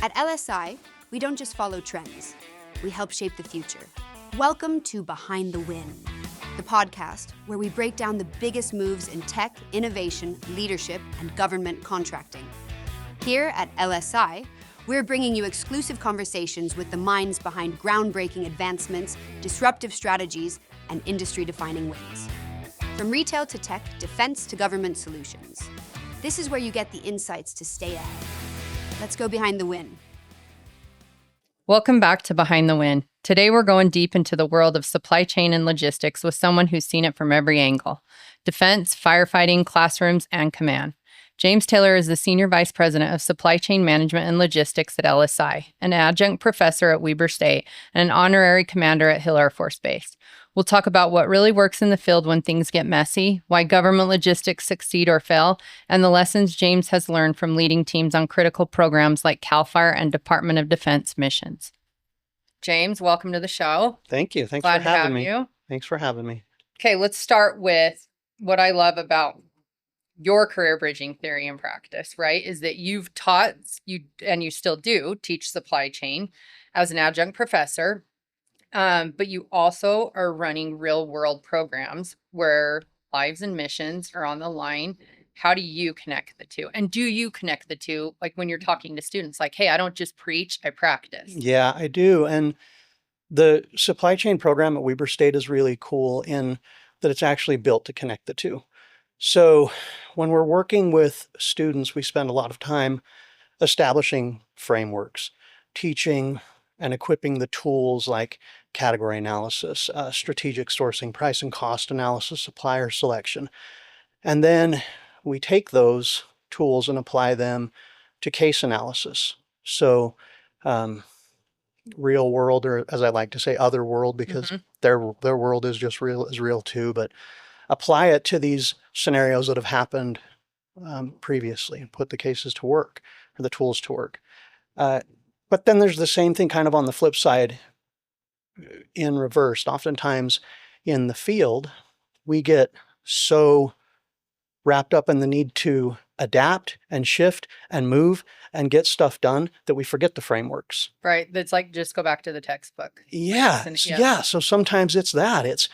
At LSI, we don't just follow trends, we help shape the future. Welcome to Behind the Win, the podcast where we break down the biggest moves in tech, innovation, leadership, and government contracting. Here at LSI, we're bringing you exclusive conversations with the minds behind groundbreaking advancements, disruptive strategies, and industry-defining wins. From retail to tech, defense to government solutions. This is where you get the insights to stay ahead. Let's go behind the win. Welcome back to Behind the Win. Today we're going deep into the world of supply chain and logistics with someone who's seen it from every angle: defense, firefighting, classrooms, and command. James Taylor is the Senior Vice President of Supply Chain Management and Logistics at LSI, an adjunct professor at Weber State, and an honorary commander at Hill Air Force Base. We'll talk about what really works in the field when things get messy, why government logistics succeed or fail, and the lessons James has learned from leading teams on critical programs like CALFire and Department of Defense missions. James, welcome to the show. Thank you. Thanks Glad for having to me. have you. Thanks for having me. Okay, let's start with what I love about your career bridging theory and practice, right? Is that you've taught, and you still do, teach supply chain as an adjunct professor. But you also are running real world programs where lives and missions are on the line. How do you connect the two? And do you connect the two? Like when you're talking to students, like, hey, I don't just preach, I practice. Yeah, I do. And the supply chain program at Weber State is really cool in that it's actually built to connect the two. So when we're working with students, we spend a lot of time establishing frameworks, teaching and equipping the tools like category analysis, strategic sourcing, price and cost analysis, supplier selection. And then we take those tools and apply them to case analysis. So real world, or as I like to say, other world, because their world is just real too, but apply it to these scenarios that have happened previously and put the cases to work, or the tools to work. But then there's the same thing kind of on the flip side in reverse. Oftentimes in the field, we get so wrapped up in the need to adapt and shift and move and get stuff done that we forget the frameworks. Right. That's like, just go back to the textbook. Yeah. So sometimes it's that. It's,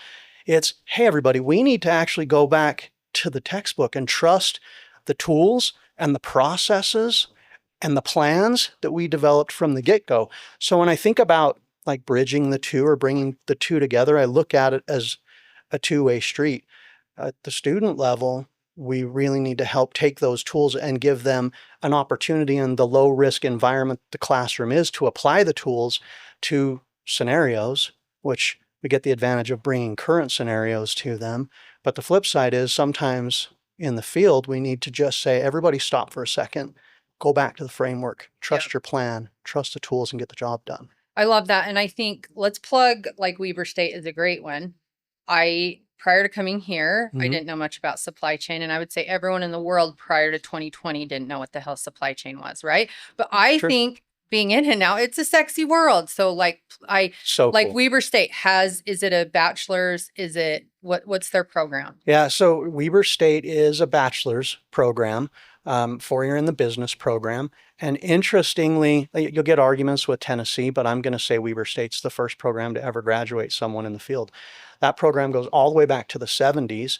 hey, everybody, we need to actually go back to the textbook and trust the tools and the processes and the plans that we developed from the get-go. So when I think about like bridging the two or bringing the two together, I look at it as a two-way street. At the student level, we really need to help take those tools and give them an opportunity in the low-risk environment the classroom is to apply the tools to scenarios, which we get the advantage of bringing current scenarios to them. But the flip side is sometimes in the field, we need to just say, everybody stop for a second. Go back to the framework, trust your plan, trust the tools, and get the job done. I love that. And I think let's plug, like, Weber State is a great one. Prior to coming here, I didn't know much about supply chain. And I would say everyone in the world prior to 2020 didn't know what the hell supply chain was, right? But I think being in it now, it's a sexy world. So cool. Weber State is it a bachelor's? Is it, what's their program? Yeah, so Weber State is a bachelor's program. 4-year in the business program. And interestingly, you'll get arguments with Tennessee, but I'm going to say Weber State's the first program to ever graduate someone in the field. That program goes all the way back to the 70s,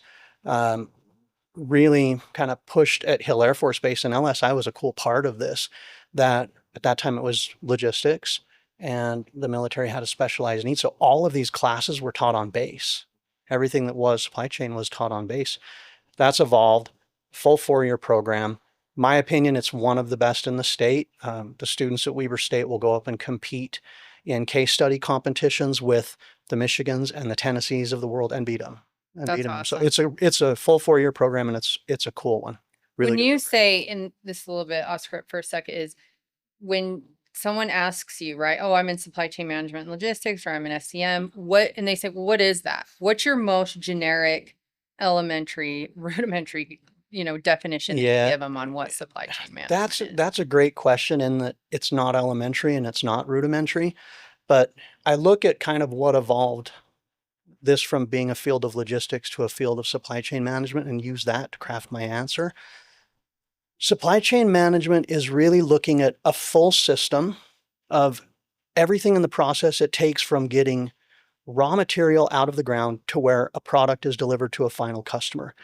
really kind of pushed at Hill Air Force Base, and LSI was a cool part of this, that at that time it was logistics and the military had a specialized need. So all of these classes were taught on base. Everything that was supply chain was taught on base. That's evolved. Full 4-year program. My opinion, it's one of the best in the state. The students at Weber State will go up and compete in case study competitions with the Michigans and the Tennessees of the world and beat them. That's awesome. So it's a full 4-year program, and it's a cool one. Really. When you say, and this is a little bit off script for a second, is when someone asks you, right, oh, I'm in supply chain management and logistics, or I'm in SCM, and they say, well, what is that? What's your most generic, rudimentary definition that you give them on what supply chain management is? That's a great question, in that it's not elementary and it's not rudimentary. But I look at kind of what evolved this from being a field of logistics to a field of supply chain management and use that to craft my answer. Supply chain management is really looking at a full system of everything in the process it takes from getting raw material out of the ground to where a product is delivered to a final customer.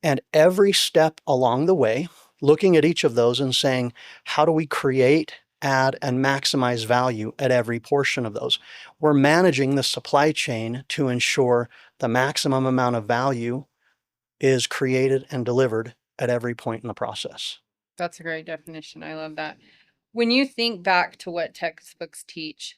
And every step along the way, looking at each of those and saying, how do we create, add, and maximize value at every portion of those? We're managing the supply chain to ensure the maximum amount of value is created and delivered at every point in the process. That's a great definition. I love that. When you think back to what textbooks teach,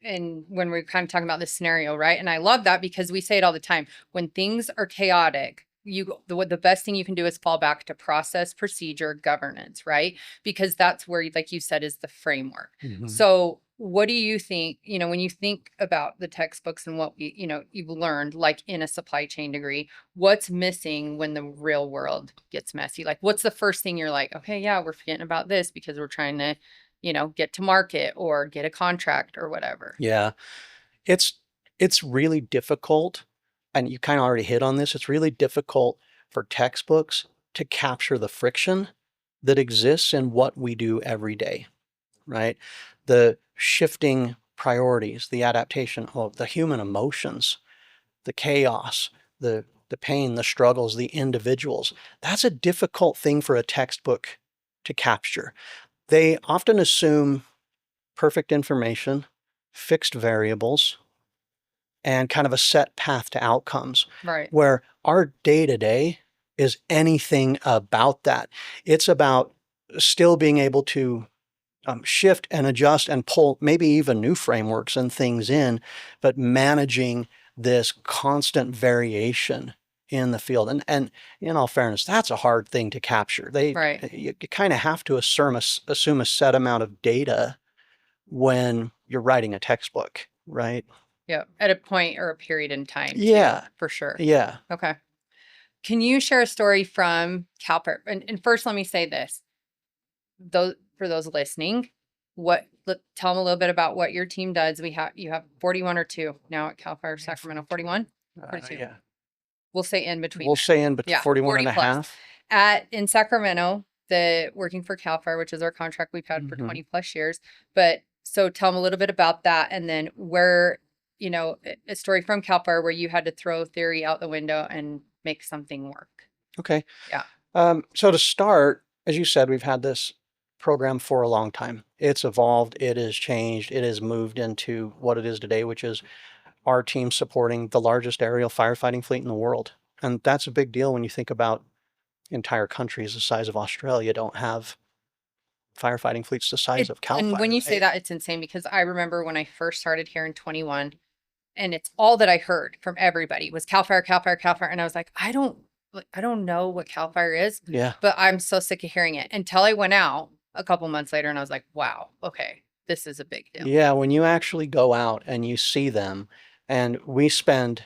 and when we're kind of talking about this scenario, right? And I love that because we say it all the time. When things are chaotic, the best thing you can do is fall back to process, procedure, governance, right? Because that's where, like you said, is the framework. So what do you think, when you think about the textbooks and what you've learned, like in a supply chain degree, what's missing when the real world gets messy? Like, what's the first thing you're like, okay, yeah, we're forgetting about this because we're trying to, get to market or get a contract or whatever. Yeah, it's really difficult, and you kind of already hit on this. It's really difficult for textbooks to capture the friction that exists in what we do every day, right? The shifting priorities, the adaptation of the human emotions, the chaos, the pain, the struggles, the individuals. That's a difficult thing for a textbook to capture. They often assume perfect information, fixed variables, and kind of a set path to outcomes. Right. Where our day-to-day is anything about that. It's about still being able to shift and adjust and pull maybe even new frameworks and things in, but managing this constant variation in the field. And in all fairness, that's a hard thing to capture. Right. You kind of have to assume a set amount of data when you're writing a textbook, right? Yeah. At a point or a period in time. Yeah. Too, for sure. Yeah. Okay. Can you share a story from CALFire? And first, let me say this. For those listening, tell them a little bit about what your team does. You have 41 or 2 now at CALFire Sacramento. 41? 42. Yeah. We'll say in between. We'll say in between 41 40 and a plus. half. In Sacramento, working for CALFire, which is our contract we've had for 20 plus years. But so tell them a little bit about that, and then where, a story from CALFire where you had to throw theory out the window and make something work. Okay. Yeah. So to start, as you said, we've had this program for a long time. It's evolved, it has changed, it has moved into what it is today, which is our team supporting the largest aerial firefighting fleet in the world. And that's a big deal when you think about entire countries the size of Australia don't have firefighting fleets the size of CALFire. And when you say that, it's insane because I remember when I first started here in 21, and it's all that I heard from everybody was CALFire, CALFire, CALFire. And I was like, I don't know what CALFire is, but I'm so sick of hearing it until I went out a couple months later and I was like, wow, okay, this is a big deal. Yeah, when you actually go out and you see them, and we spend,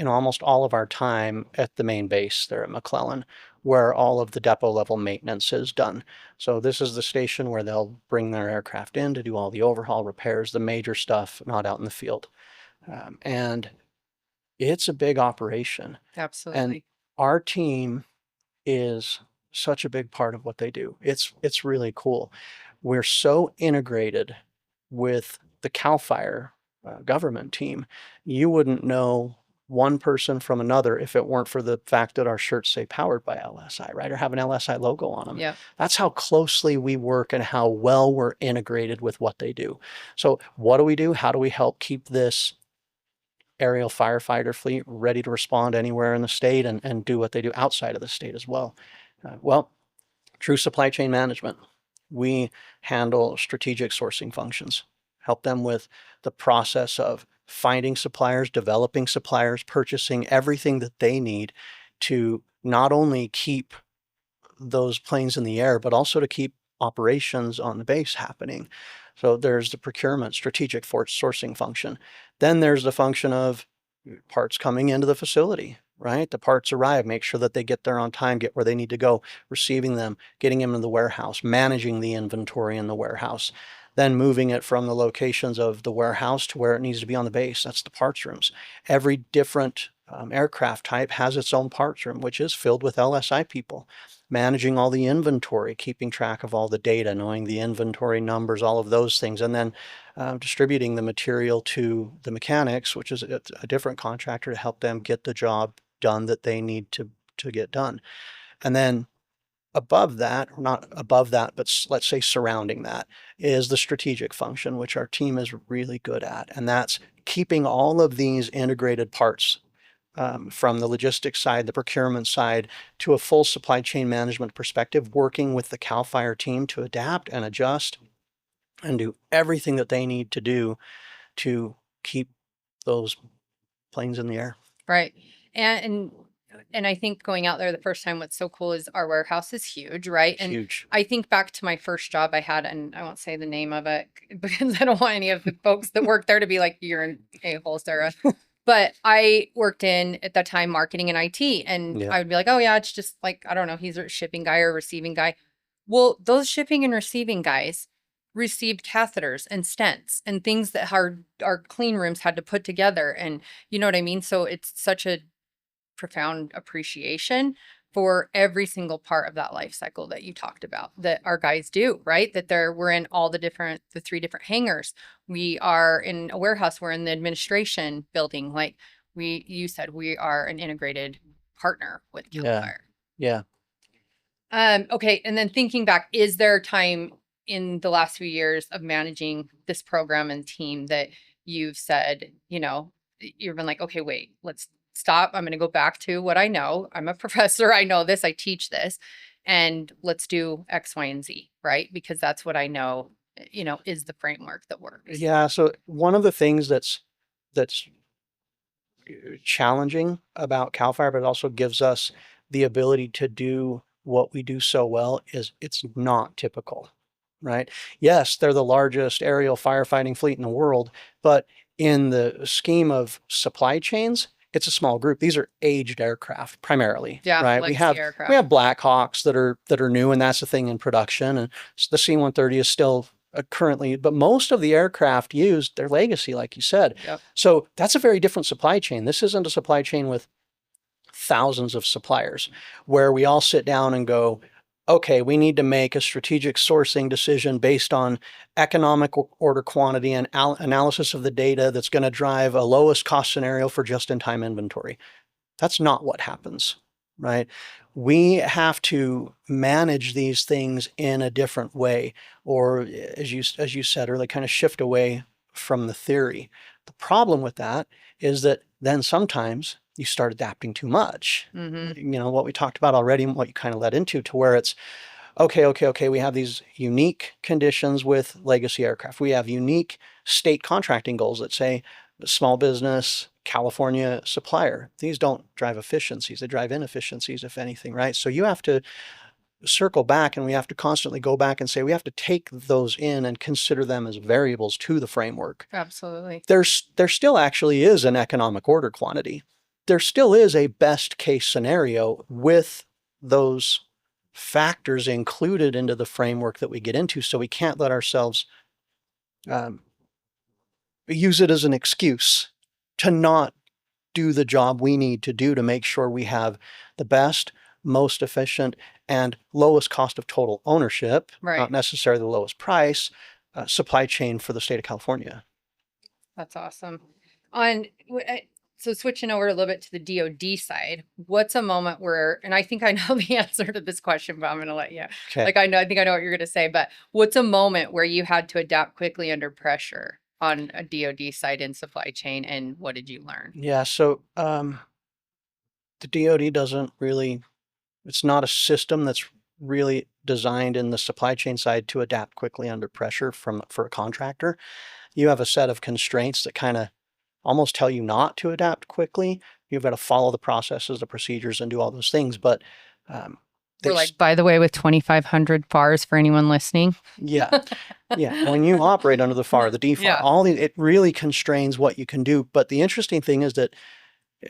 almost all of our time at the main base there at McClellan, where all of the depot level maintenance is done. So this is the station where they'll bring their aircraft in to do all the overhaul repairs, the major stuff, not out in the field. And it's a big operation. Absolutely. And our team is such a big part of what they do. It's really cool. We're so integrated with the CALFire government team. You wouldn't know one person from another if it weren't for the fact that our shirts say powered by LSI, right? Or have an LSI logo on them. Yeah. That's how closely we work and how well we're integrated with what they do. So what do we do? How do we help keep this aerial firefighter fleet ready to respond anywhere in the state and do what they do outside of the state as well? True supply chain management. We handle strategic sourcing functions, help them with the process of finding suppliers, developing suppliers, purchasing everything that they need to not only keep those planes in the air, but also to keep operations on the base happening. So there's the procurement, strategic sourcing function. Then there's the function of parts coming into the facility, right? The parts arrive, make sure that they get there on time, get where they need to go, receiving them, getting them in the warehouse, managing the inventory in the warehouse, then moving it from the locations of the warehouse to where it needs to be on the base. That's the parts rooms. Every different aircraft type has its own parts room, which is filled with LSI people, managing all the inventory, keeping track of all the data, knowing the inventory numbers, all of those things, and then distributing the material to the mechanics, which is a different contractor, to help them get the job done that they need to get done. And then above that, or not above that, but let's say surrounding that, is the strategic function, which our team is really good at. And that's keeping all of these integrated parts, from the logistics side, the procurement side, to a full supply chain management perspective, working with the CALFire team to adapt and adjust and do everything that they need to do to keep those planes in the air. Right. And I think going out there the first time, what's so cool is our warehouse is huge, right? And Huge. I think back to my first job I had, and I won't say the name of it because I don't want any of the folks that work there to be like, you're an a-hole, Sarah. But I worked in, at that time, marketing and IT. And Yeah. I would be like, oh yeah, it's just like, I don't know, he's a shipping guy or receiving guy. Well, those shipping and receiving guys received catheters and stents and things that our clean rooms had to put together. And you know what I mean? So it's such a profound appreciation for every single part of that life cycle that you talked about that our guys do, right? That we're in all the 3 different hangars. We are in a warehouse. We're in the administration building. Like you said, we are an integrated partner with CALFire. Yeah. Okay. And then thinking back, is there time in the last few years of managing this program and team that you've said, you've been like, okay, wait, let's stop. I'm going to go back to what I know. I'm a professor. I know this. I teach this. And let's do X, Y, and Z, right? Because that's what I know, is the framework that works. Yeah. So one of the things that's challenging about CALFire, but it also gives us the ability to do what we do so well, is it's not typical, right? Yes, they're the largest aerial firefighting fleet in the world, but in the scheme of supply chains, it's a small group. These are aged aircraft primarily, Yeah, right? legacy We aircraft. have Blackhawks that are new, and that's the thing in production. And the C-130 is still currently, but most of the aircraft used, they're legacy, like you said. Yep. So that's a very different supply chain. This isn't a supply chain with thousands of suppliers where we all sit down and go, okay, we need to make a strategic sourcing decision based on economic order quantity and analysis of the data that's going to drive a lowest cost scenario for just-in-time inventory. That's not what happens, right? We have to manage these things in a different way, or as you said earlier, kind of shift away from the theory. The problem with that is that then sometimes you start adapting too much. Mm-hmm. What we talked about already and what you kind of led into, to where it's, okay, we have these unique conditions with legacy aircraft. We have unique state contracting goals that say small business, California supplier. These don't drive efficiencies. They drive inefficiencies, if anything, right? So you have to circle back, and we have to constantly go back and say, we have to take those in and consider them as variables to the framework. Absolutely. There still actually is an economic order quantity. There still is a best case scenario with those factors included into the framework that we get into. So we can't let ourselves use it as an excuse to not do the job we need to do to make sure we have the best, most efficient, and lowest cost of total ownership, Right. Not necessarily the lowest price, supply chain for the state of California. That's awesome. So switching over a little bit to the DoD side, what's a moment where, and I think I know the answer to this question, but I'm going to let you, Okay. I think I know what you're going to say, but what's a moment where you had to adapt quickly under pressure on a DoD side in supply chain, and what did you learn? Yeah, so the DoD doesn't really, it's not a system that's really designed in the supply chain side to adapt quickly under pressure for a contractor. You have a set of constraints that kind of almost tell you not to adapt quickly. You've got to follow the processes, the procedures, and do all those things. But we're like, by the way, with 2,500 FARs for anyone listening. Yeah. When you operate under the FAR, the DFAR, it really constrains what you can do. But the interesting thing is that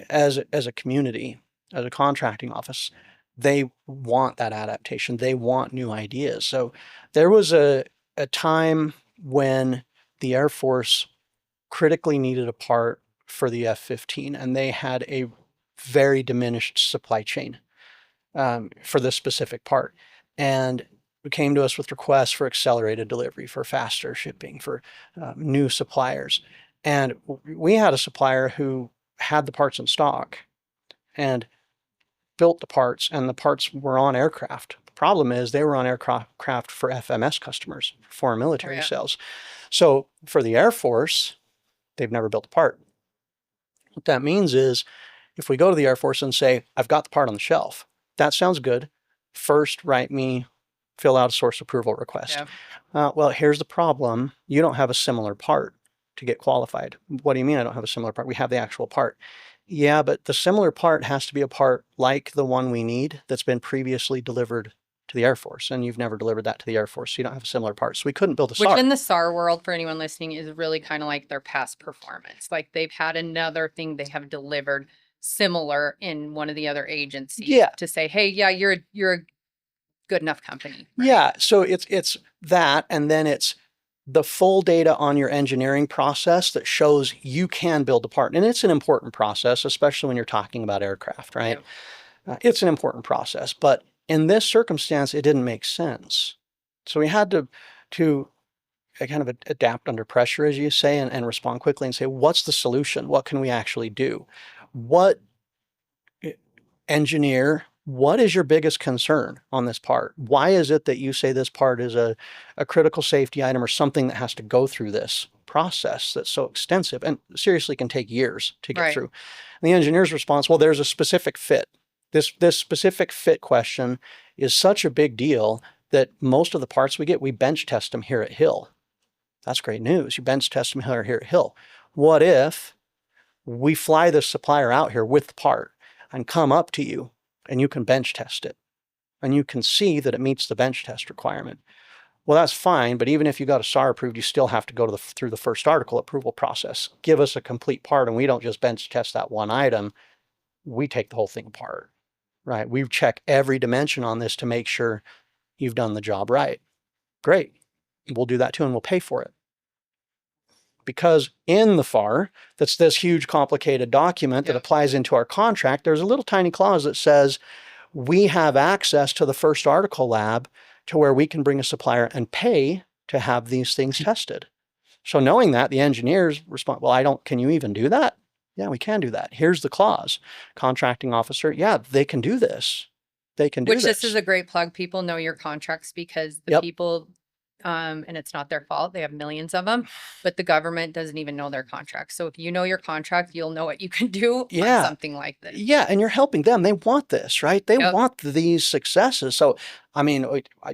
as a community, as a contracting office, they want that adaptation. They want new ideas. So there was a time when the Air Force critically needed a part for the F-15, and they had a very diminished supply chain for this specific part. And came to us with requests for accelerated delivery, for faster shipping, for new suppliers. And we had a supplier who had the parts in stock and built the parts, and the parts were on aircraft. The problem is they were on aircraft for FMS customers, foreign military sales. So for the Air Force, they've never built a part. What that means is if we go to the Air Force and say, I've got the part on the shelf, that sounds good. First, fill out a source approval request. Well, here's the problem. You don't have a similar part to get qualified. What do you mean I don't have a similar part? We have the actual part. Yeah, but the similar part has to be a part like the one we need that's been previously delivered to the Air Force, and you've never delivered that to the Air Force, so you don't have a similar part. So we couldn't build a SAR. Which in the SAR world, for anyone listening, is really kind of like their past performance. Like they've had another thing they have delivered similar in one of the other agencies to say, hey, yeah, you're a good enough company. Right? Yeah, so it's that, and then it's the full data on your engineering process that shows you can build a part. And it's an important process, especially when you're talking about aircraft, right? It's an important process, but in this circumstance, it didn't make sense. So we had to kind of adapt under pressure, as you say, and respond quickly and say, what's the solution? What can we actually do? Engineer, what is your biggest concern on this part? Why is it that you say this part is a critical safety item or something that has to go through this process that's so extensive and seriously can take years to get through? And the engineer's response, well, there's a specific fit. This specific fit question is such a big deal that most of the parts we get, we bench test them here at Hill. That's great news. You bench test them here at Hill. What if we fly this supplier out here with the part and come up to you and you can bench test it and you can see that it meets the bench test requirement? Well, that's fine, but even if you got a SAR approved, you still have to go through the first article approval process. Give us a complete part, and we don't just bench test that one item. We take the whole thing apart, right? We check every dimension on this to make sure you've done the job right. Great. We'll do that too, and we'll pay for it. Because in the FAR, that's this huge complicated document that applies into our contract, there's a little tiny clause that says we have access to the first article lab to where we can bring a supplier and pay to have these things tested. So knowing that, the engineers respond, well, can you even do that? Yeah, we can do that. Here's the clause. Contracting officer, yeah, they can do this. They can do this. Which this is a great plug. People know your contracts because the people, and it's not their fault. They have millions of them, but the government doesn't even know their contracts. So if you know your contract, you'll know what you can do on something like this. Yeah, and you're helping them. They want this, right? They want these successes. So, I mean,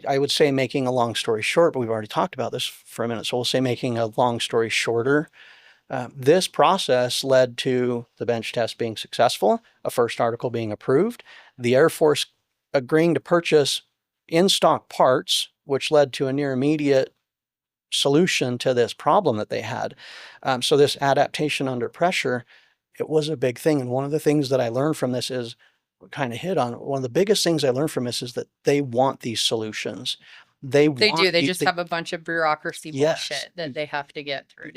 I would say making a long story short, but we've already talked about this for a minute. So we'll say making a long story shorter. This process led to the bench test being successful, a first article being approved, the Air Force agreeing to purchase in-stock parts, which led to a near immediate solution to this problem that they had. So this adaptation under pressure, it was a big thing. And one of the things that I learned from this is, kind of hit on, one of the biggest things I learned from this is that they want these solutions. They do. They just have a bunch of bureaucracy bullshit that they have to get through.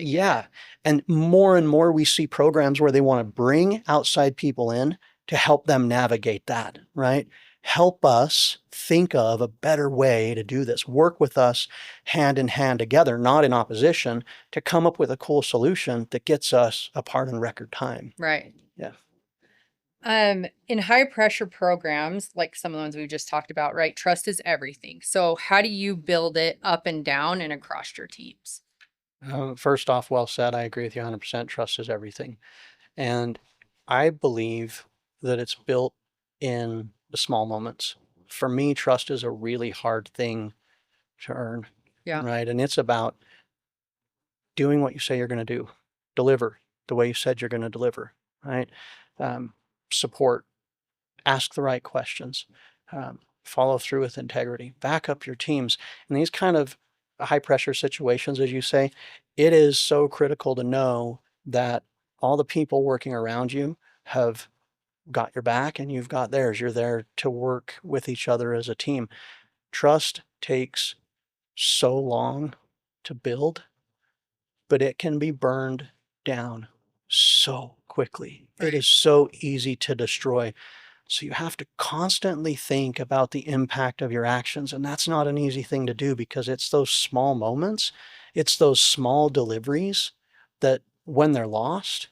And more we see programs where they want to bring outside people in to help them navigate that, right? Help us think of a better way to do this. Work with us hand in hand together, not in opposition, to come up with a cool solution that gets us apart in record time. Right. Yeah. In high pressure programs, like some of the ones we just talked about, right? Trust is everything. So how do you build it up and down and across your teams? First off, well said. I agree with you 100%. Trust is everything. And I believe that it's built in the small moments. For me, trust is a really hard thing to earn. Yeah. Right. And it's about doing what you say you're going to do, deliver the way you said you're going to deliver, right? Support, ask the right questions, follow through with integrity, back up your teams. In these kind of high pressure situations, as you say, it is so critical to know that all the people working around you have got your back and you've got theirs. You're there to work with each other as a team. Trust takes so long to build, but it can be burned down so quickly. Right. It is so easy to destroy. So you have to constantly think about the impact of your actions. And that's not an easy thing to do because it's those small moments, it's those small deliveries that when they're lost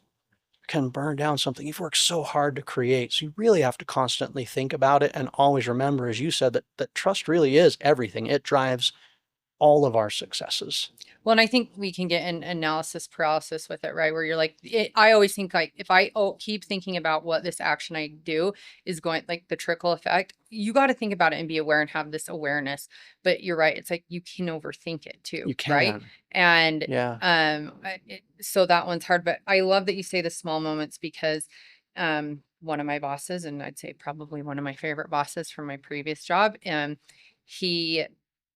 can burn down something you've worked so hard to create. So you really have to constantly think about it and always remember, as you said, that trust really is everything. It drives all of our successes. Well, and I think we can get an analysis paralysis with it, right? Where you're like, I always think like if I keep thinking about what this action I do is going, like the trickle effect, you got to think about it and be aware and have this awareness. But you're right. It's like you can overthink it too, You right? can. And Yeah. so that one's hard. But I love that you say the small moments because one of my bosses, and I'd say probably one of my favorite bosses from my previous job, he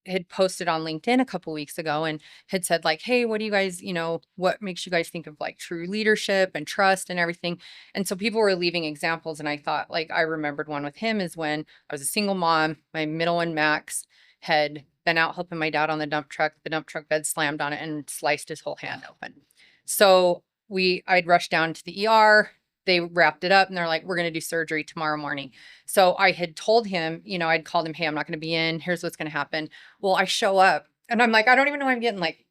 had posted on LinkedIn a couple weeks ago and had said like, hey, what do you guys, what makes you guys think of like true leadership and trust and everything? And so people were leaving examples. And I thought like, I remembered one with him is when I was a single mom, my middle one, Max, had been out helping my dad on the dump truck. The dump truck bed slammed on it and sliced his whole hand open. So I'd rushed down to the ER. They wrapped it up and they're like, we're going to do surgery tomorrow morning. So I had told him, I'd called him, hey, I'm not going to be in. Here's what's going to happen. Well, I show up and I'm like, I don't even know why I'm getting like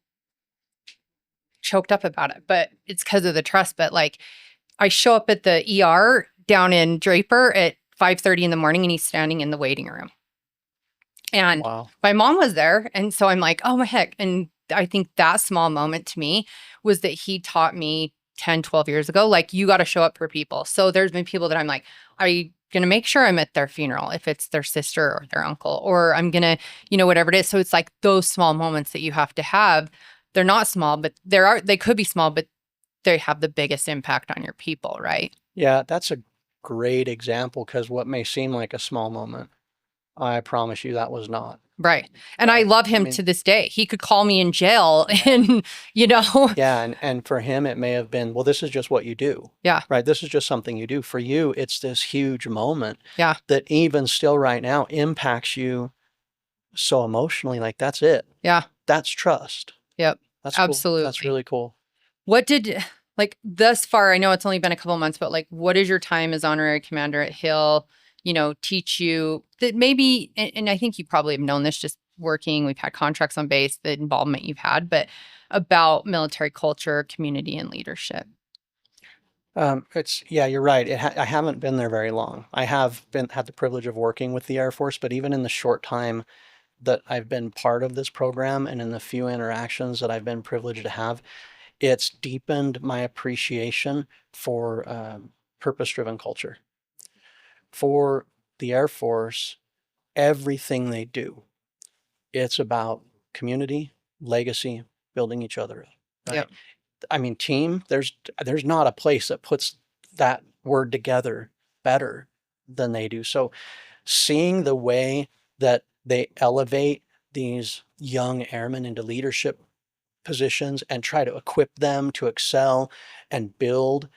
choked up about it, but it's because of the trust. But like I show up at the ER down in Draper at 5:30 in the morning and he's standing in the waiting room. And Wow. my mom was there. And so I'm like, oh my heck. And I think that small moment to me was that he taught me 10, 12 years ago, like you got to show up for people. So there's been people that I'm like, I'm going to make sure I'm at their funeral if it's their sister or their uncle, or I'm going to, whatever it is. So it's like those small moments that you have to have. They're not small, but they could be small, but they have the biggest impact on your people, right? Yeah, that's a great example because what may seem like a small moment, I promise you that was not. Right. And I love him to this day. He could call me in jail and, Yeah, and for him it may have been, well, this is just what you do. Yeah. Right. This is just something you do. For you, it's this huge moment Yeah. that even still right now impacts you so emotionally. Like that's it. Yeah. That's trust. Yep. That's cool. Absolutely. That's really cool. What did, like, thus far, I know it's only been a couple months, but like, what is your time as honorary commander at Hill, teach you that maybe, and I think you probably have known this just working, we've had contracts on base, the involvement you've had, but about military culture, community, and leadership? You're right. I haven't been there very long. I have had the privilege of working with the Air Force, but even in the short time that I've been part of this program and in the few interactions that I've been privileged to have, it's deepened my appreciation for purpose-driven culture. For the Air Force, everything they do, it's about community, legacy, building each other up. Right? Yep. I mean, team, there's not a place that puts that word together better than they do. So seeing the way that they elevate these young airmen into leadership positions and try to equip them to excel and build,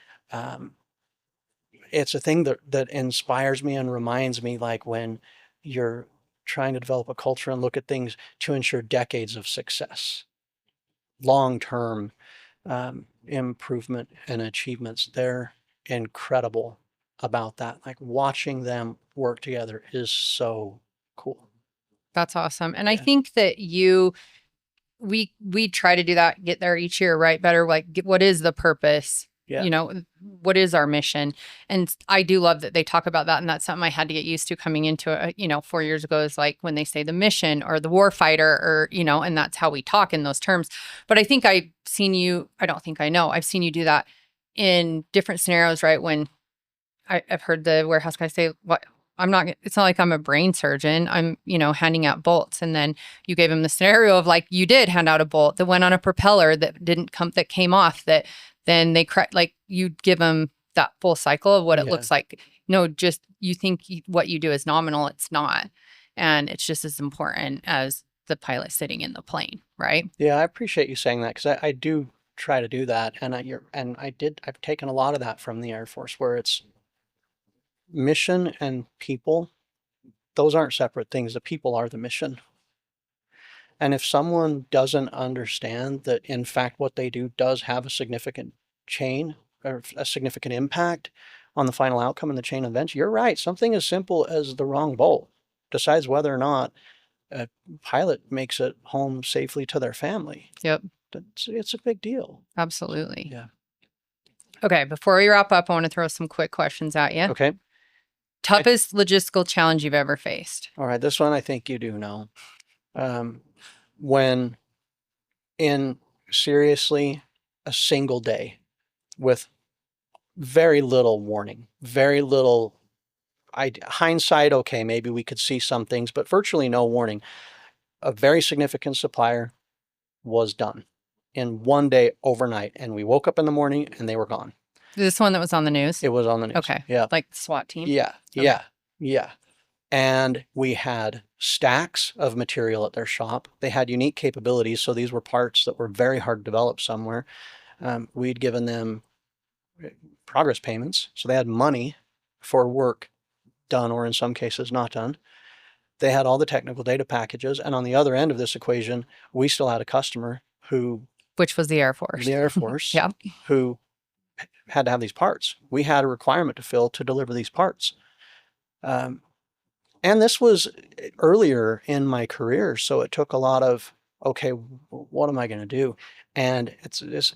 it's a thing that inspires me and reminds me, like when you're trying to develop a culture and look at things to ensure decades of success, long-term improvement and achievements. They're incredible about that. Like watching them work together is so cool. That's awesome. And Yeah. I think that we try to do that, get there each year, right? Better, like, what is the purpose? Yeah. What is our mission? And I do love that they talk about that. And that's something I had to get used to coming into it, 4 years ago, is like when they say the mission or the war fighter or, and that's how we talk in those terms. But I think I've seen you, I don't think I know, I've seen you do that in different scenarios, right? When I've heard the warehouse guy say, what, it's not like I'm a brain surgeon. I'm, handing out bolts. And then you gave him the scenario of like, you did hand out a bolt that went on a propeller that came off, that then they like you'd give them that full cycle of what it looks like. No, just you think what you do is nominal. It's not. And it's just as important as the pilot sitting in the plane, right? Yeah, I appreciate you saying that because I do try to do that. And I've taken a lot of that from the Air Force, where it's mission and people. Those aren't separate things. The people are the mission. And if someone doesn't understand that, in fact, what they do does have a significant chain a significant impact on the final outcome in the chain of events, you're right. Something as simple as the wrong bolt decides whether or not a pilot makes it home safely to their family. Yep. It's a big deal. Absolutely. Yeah. Okay. Before we wrap up, I want to throw some quick questions at you. Okay. Toughest logistical challenge you've ever faced? All right. This one I think you do know. When in seriously a single day with very little warning, very little hindsight, okay, maybe we could see some things, but virtually no warning. A very significant supplier was done in one day overnight. And we woke up in the morning and they were gone. This one that was on the news? It was on the news. Okay. Yeah. Like the SWAT team? Yeah. Okay. Yeah. Yeah. And we had stacks of material at their shop. They had unique capabilities. So these were parts that were very hard to develop somewhere. We'd given them progress payments. So they had money for work done, or in some cases not done. They had all the technical data packages. And on the other end of this equation, we still had a customer who... Which was the Air Force. The Air Force. Yeah. Who had to have these parts. We had a requirement to fill to deliver these parts. And this was earlier in my career, so it took a lot of, okay, what am I going to do? And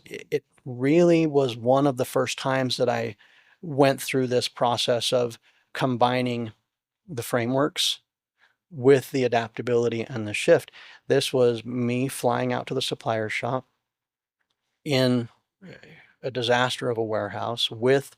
it really was one of the first times that I went through this process of combining the frameworks with the adaptability and the shift. This was me flying out to the supplier shop in a disaster of a warehouse with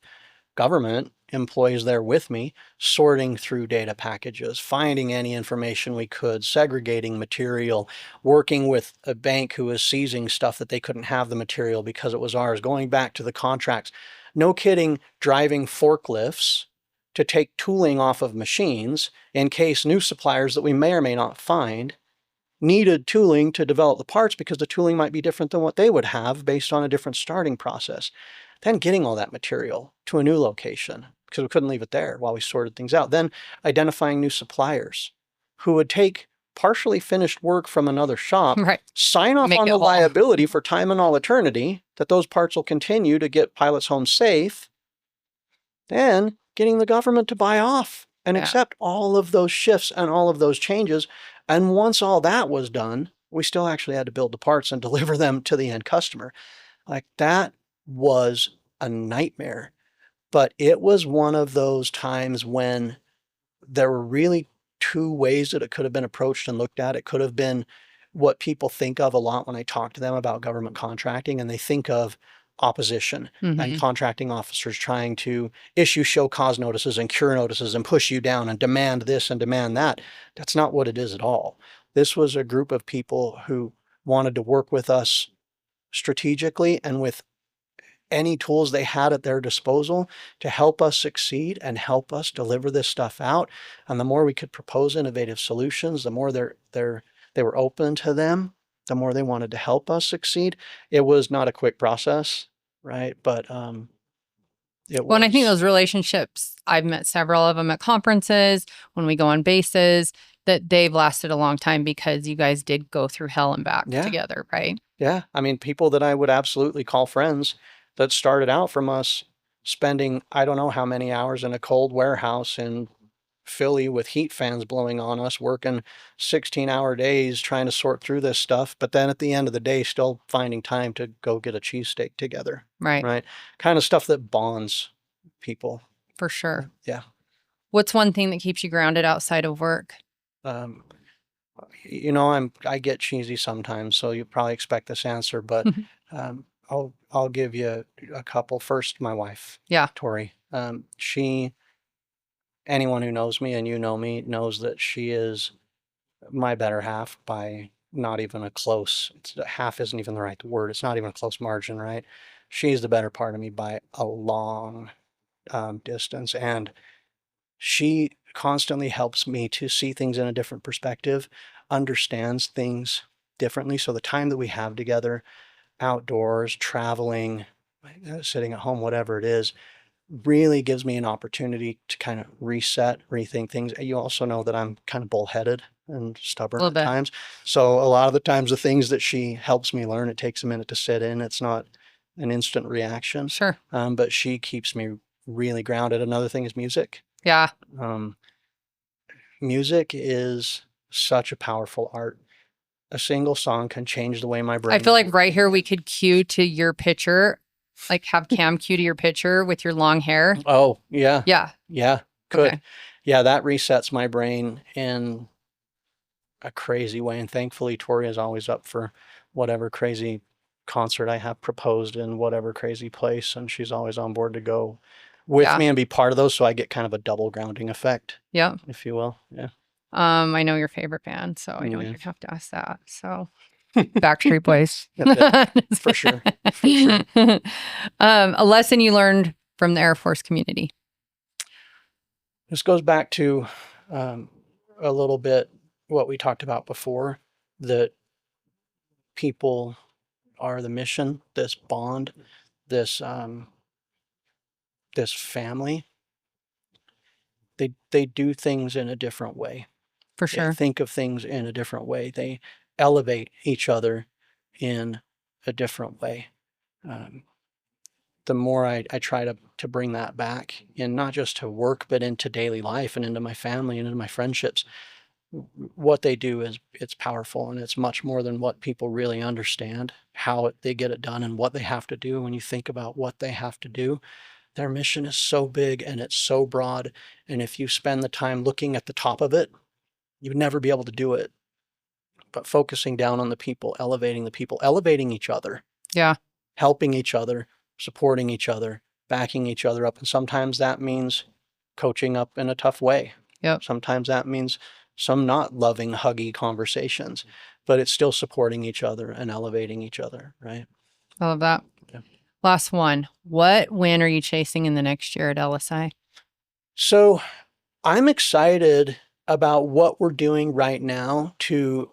government employees there with me, sorting through data packages, finding any information we could, segregating material, working with a bank who was seizing stuff that they couldn't have the material because it was ours, going back to the contracts. No kidding, driving forklifts to take tooling off of machines in case new suppliers that we may or may not find needed tooling to develop the parts because the tooling might be different than what they would have based on a different starting process. Then getting all that material to a new location because we couldn't leave it there while we sorted things out. Then identifying new suppliers who would take partially finished work from another shop, Right. sign off Make on it the whole. liability for time and all eternity that those parts will continue to get pilots home safe, then getting the government to buy off and accept all of those shifts and all of those changes. And once all that was done, we still actually had to build the parts and deliver them to the end customer. Like, that was a nightmare. But it was one of those times when there were really two ways that it could have been approached and looked at. It could have been what people think of a lot when I talk to them about government contracting, and they think of opposition and contracting officers trying to issue show cause notices and cure notices and push you down and demand this and demand that. That's not what it is at all. This was a group of people who wanted to work with us strategically and with any tools they had at their disposal to help us succeed and help us deliver this stuff out. And the more we could propose innovative solutions, the more they were open to them, the more they wanted to help us succeed. It was not a quick process, right? But it was. Well, and I think those relationships, I've met several of them at conferences, when we go on bases, that they've lasted a long time because you guys did go through hell and back together, right? Yeah. I mean, people that I would absolutely call friends that started out from us spending, I don't know how many hours in a cold warehouse in Philly with heat fans blowing on us, working 16-hour days trying to sort through this stuff. But then at the end of the day, still finding time to go get a cheesesteak together. Right. Kind of stuff that bonds people. For sure. Yeah. What's one thing that keeps you grounded outside of work? You know, I get cheesy sometimes, so you probably expect this answer, but I'll give you a couple. First, my wife, Tori. Anyone who knows me, and you know me, knows that she is my better half by not even a close. Half isn't even the right word. It's not even a close margin, right? She's the better part of me by a long distance, and she constantly helps me to see things in a different perspective, understands things differently. So the time that we have together, outdoors, traveling, sitting at home, whatever it is, really gives me an opportunity to kind of reset, rethink things. You also know that I'm kind of bullheaded and stubborn at times. So a lot of the times the things that she helps me learn, it takes a minute to sit in. It's not an instant reaction. Sure. But she keeps me really grounded. Another thing is music. Yeah. Music is such a powerful art. A single song can change the way my brain. I feel like right here we could cue to your picture, like have Cam cue to your picture with your long hair. Oh, yeah. Yeah. Yeah. Could. Okay. Yeah, that resets my brain in a crazy way. And thankfully, Tori is always up for whatever crazy concert I have proposed in whatever crazy place. And she's always on board to go with me and be part of those. So I get kind of a double grounding effect. Yeah. If you will. Yeah. I know your favorite band, so I know you'd have to ask that. So Backstreet Boys. For sure. For sure. A lesson you learned from the Air Force community. This goes back to a little bit what we talked about before, that people are the mission, this bond, this this family. They do things in a different way. For sure. They think of things in a different way. They elevate each other in a different way. The more I try to bring that back in, not just to work, but into daily life and into my family and into my friendships, what they do it's powerful, and it's much more than what people really understand, how they get it done and what they have to do. When you think about what they have to do, their mission is so big and it's so broad. And if you spend the time looking at the top of it, you'd never be able to do it. But focusing down on the people, elevating each other. Yeah. Helping each other, supporting each other, backing each other up. And sometimes that means coaching up in a tough way. Yep. Sometimes that means some not loving, huggy conversations, but it's still supporting each other and elevating each other, right? I love that. Yeah. Last one. What win are you chasing in the next year at LSI? So I'm excited about what we're doing right now to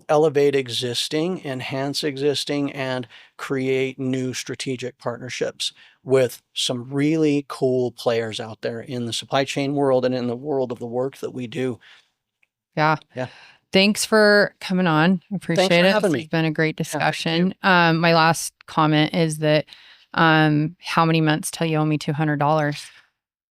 elevate existing, enhance existing, and create new strategic partnerships with some really cool players out there in the supply chain world and in the world of the work that we do. Yeah. Yeah. Thanks for coming on. I appreciate Thanks for it. having me. It's been a great discussion. Yeah, my last comment is that how many months till you owe me $200?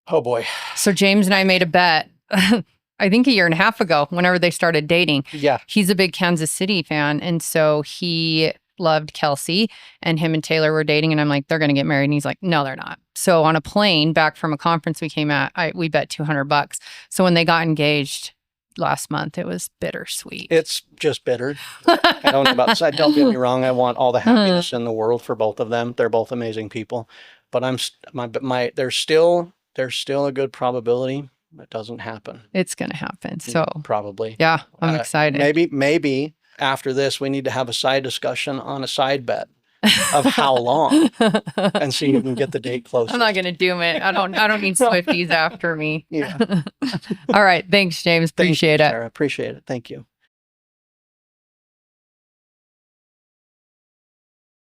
Oh boy. So James and I made a bet, I think a year and a half ago, whenever they started dating. Yeah. He's a big Kansas City fan. And so he loved Kelsey, and him and Taylor were dating. And I'm like, they're going to get married. And he's like, no, they're not. So on a plane back from a conference we came at, we bet $200. So when they got engaged last month, it was bittersweet. It's just bitter. I don't know about side. Don't get me wrong. I want all the happiness in the world for both of them. They're both amazing people, but there's still a good probability it doesn't happen. It's going to happen. So probably. Yeah, I'm excited. Maybe after this, we need to have a side discussion on a side bet of how long and see who can get the date closer. I'm not going to do it. I don't need Swifties after me. Yeah. All right. Thanks, James. Appreciate it. Sarah. Appreciate it. Thank you.